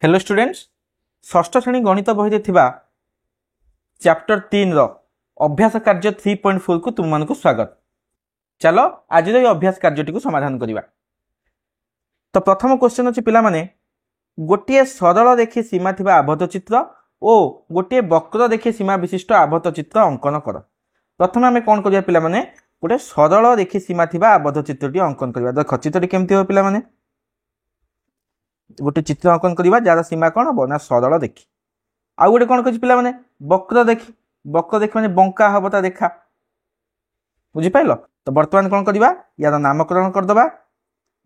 Hello students षष्ठ श्रेणी गणित बही चैप्टर 3 रो अभ्यास कार्य 3.4 को तुम मानक स्वागत। चलो आज ये अभ्यास कार्यटी को समाधान करवा। तो प्रथम क्वेश्चन अच्छी पिला माने गोटे सरल देखी सीमा थिबा आबद्ध चित्र और गोटे वक्र देखी सीमा विशिष्ट आबद्ध चित्र अंकन कर। प्रथम आम कौन करिया पिला माने गोटे सरल देखी सीमा थिबा आबद्ध चित्रटी अंकन करवा। देख चित्रटी केमती हो पिला माने गोटे चित्र अंकन करवा जार सीमा कौन हम ना सरल देखी। आउ गोटे कौन कर पे वक्र देखी माने बंका हम ता देखा बुझिपाल। तो बर्तमान कौन करवा यार नामकरण करदे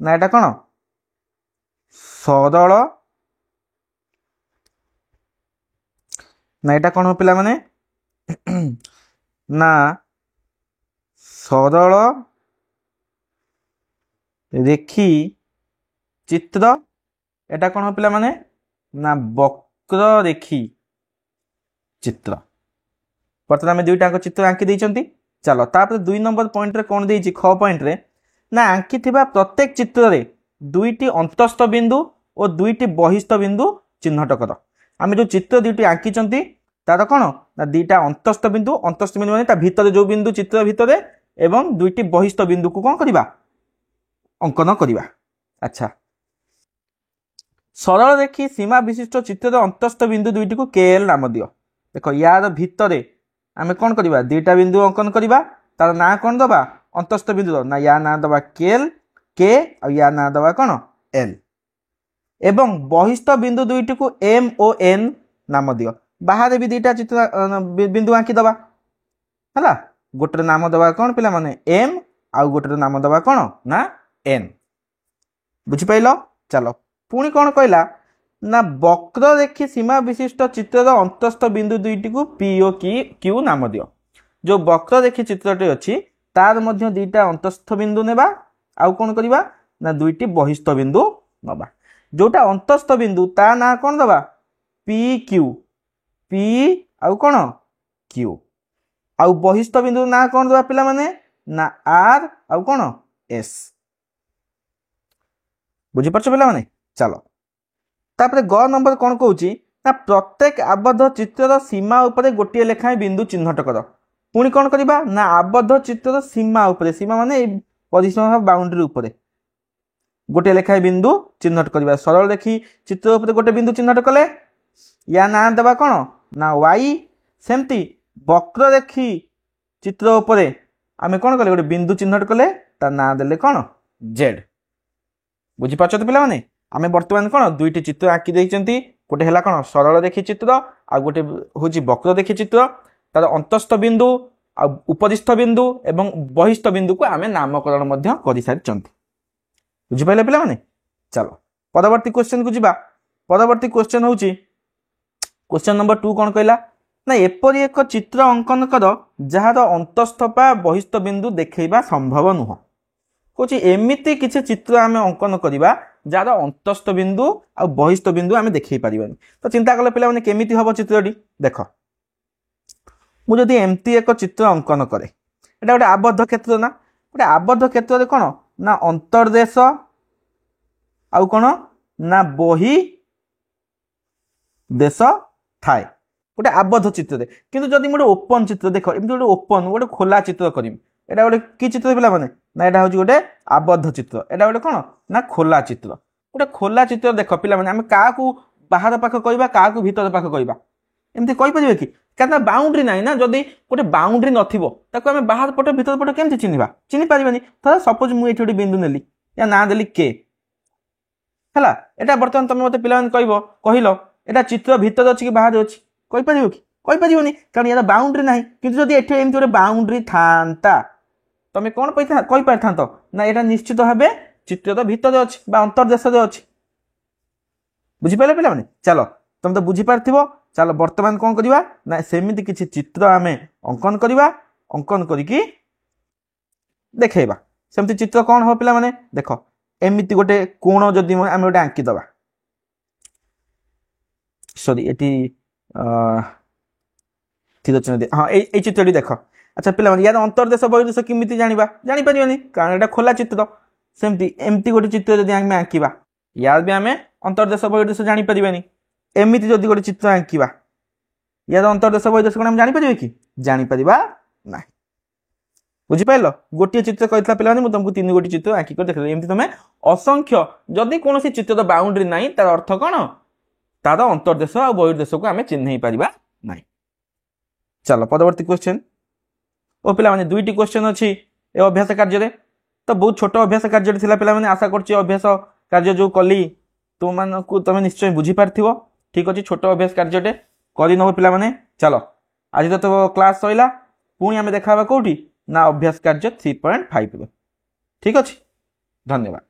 ना एटा कौन सरल ना एटा कौन हो पिला माने ना सरल रेखी चित्र एटा कौन हो पिला माने ना वक्र रेखी चित्र। बर्तमान आम दुईटा चित्र आंकी देइचंती। चलो तापर 2 नंबर पॉइंट रे कौन देइची ख पॉइंट रे ना आंकी थिबा प्रत्येक चित्र रे दुईटी अंतस्थ बिंदु और दुईटी बहिस्थ बिंदु चिन्हट कर। आम जो चित्र दुईटी आंकीचंती तार कौन ना दुईटा अंतस्थ बिंदु माने ता भितर जो बिंदु चित्र भितर एवं दुईटी बहिस्थ बिंदु को कौन करवा अंकन करवा। अच्छा सरल देखी सीमा विशिष्ट चित्र अंतस्थ बिंदु दुईटी को केएल नाम दियो। देख यार भितर आम कौन करवा दुईटा बिंदु अंकन करवा तार ना कौन दबा अंतस्थ बिंदु ना या ना दबा केएल के और या ना दबा कौन एल एवं बहिस्थ बिंदु दुईटी को एम ओ एन नाम दियो। बाहर भी दुईटा चित्र बिंदु आंकी दबा है गोटे नाम दबा कौन पिला माने एम आउ गोटे नाम दबा कौन ना एन बुझिपाइल। चलो पुणी कौन कहला ना वक्र देखी सीमा विशिष्ट चित्र अंतस्थ बिंदु दुईटी को पी ओ क्यू नाम दियो। जो वक्र देखी चित्रटी अच्छी तार मध्य दुईटा अंतस्थ बिंदु नेबा आउ कौन करवा ना दुईटी बहिस्थ बिंदु नबा। जोटा अंतस्थ बिंदु ता ना कौन दबा पी क्यू पी आउ कौन क्यू आउ बहिस्थ बिंदु ना कौन दबा पिला माने ना आर आउ कौन एस बुझीपार पिला माने। चलो तापर ग नंबर कौन कहूँ ना प्रत्येक आबद्ध चित्र सीमा उपरे गोटे लेखाएं बिंदु चिन्हट कर। पुणी कौन करवा ना आबद्ध चित्र सीमा उपरे सीमा माने परिसीमा बाउंड्री उपरे गोटे लेखाएं बिंदु चिन्हट करवा। सरल देखी चित्र उपरे गोटे बिंदु चिन्हट कले या ना देवा कौन ना वाई सेमती वक्र देखी चित्र उपरे आम कौन कले गोटे बिंदु चिन्हट कले ता ना देले कौन जेड बुझीपार पिला माने। आम बर्तमान कौन दुईटी चित्र आंकी देइचंती गोटे है कौन सरल देखी चित्र आ गोटे हूँ वक्र देखी चित्र तार अंतस्थ बिंदु आ उपरिस्थ बिंदु एवं बहिस्थ बिंदु को आम नामकरण कर सारी बुझिपारे पिला माने। चलो परवर्ती क्वेश्चन को जीवा। परवर्ती क्वेश्चन हूँ क्वेश्चन नंबर 2 कौन कहला ना एपरी एक चित्र अंकन कर जार अंतस्थ पा बहिस्थ बिंदु देखा संभव नुह। कौच एमती किसी चित्र आम अंकन करवा जार अंतस्थ बिंदु आ बहिस्थ बिंदु आम देख पारानी। तो चिंता कले पे केमी हम चित्रटी देख मुझे एमती एक चित्र अंकन करे एटा गोटे आबद्ध क्षेत्र ना गोटे आबद्ध क्षेत्र कौन ना अंतर्देश आउ कौन ना बही देश थाए गोटे आबद्ध चित्र किंतु जदि गोटे ओपन चित्र देख एमती गोटे ओपन गोटे खोला चित्र करी एटा गोटे कि चित्र पिला माने ना एटा होची गोटे आबद्ध चित्र एटा गोटे कौन ना खोला चित्र गोटे खोला चित्र देख पिला माने आमे का को बाहर पाख कहबा का को भीतर पाख कहबा एमती कहि परिबे कि कारण बाउंड्री नाही ना जदि गोटे बाउंड्री नथिबो ताको आमे बाहर पट भीतर पट केमति चिनिबा चिनि परिबानी। तो सपोज मु एठी गोटे बिंदु नेली या ना देली के हला एटा बर्तमान तमे मते पिला माने कहबो कहिलो एटा चित्र भीतर अछि कि बाहर अछि कहि परिबो कि कहि परिबोनी कारण यार बाउंड्री नाही। किंतु जदि एठी एमति गोटे बाउंड्री थांता तमे कौन कहि पारथांत ना एटा निश्चित भावे चित्र भीतर अच्छी अंतर्देश अच्छी बुझिपारे पिला माने। चलो तुम तो बुझीपार। चलो बर्तमान कौन करवा ना सेमिति किसी चित्र आम अंकन करवा अंकन करिकी देखेबा सेमती चित्र कौन हो पिला माने देख एमती गोटे कोण जदि आम गोटे आंकी दबा सॉरी एटी हाँ ये चित्रटी देख। अच्छा पिला यार अंतर्देश बहिर्देश किमिति जानिबा जानि परिबानी कारण एटा खोला चित्र सेमती एमती गोटे चित्र जदि आमे आंकीबा यार भी आम अंतर्देश बहिर्देश जानीपर एमती जदि गोटे चित्र आंकिबा यार अंतर्देश बहिर्देश कौन जानीपर कि जानीपर ना बुझिपार गोटे चित्र कहता पे तुमको 3 गोटी चित्र आंकिक देख एमती तुम असंख्य जदि कौन चित्र बाउंड्री ना तार अर्थ कौन तार अंतर्देश और बहिर्देश को आम चिन्ह पार ना। चलो परवर्ती क्वेश्चन ओ पिला माने 2टी क्वेश्चन अच्छी ए अभ्यास कार्य तो बहुत छोट अभ्यास कार्य पे आशा कर अभ्यास कार्य जो कली तुम निश्चय बुझी पार्थिव ठीक अच्छे छोट अभ्यास कार्य करनब पे। चलो आज तो क्लास सैला पुणी आम देखा कौटी ना अभ्यास कार्य 3.5 ठीक अच्छे धन्यवाद।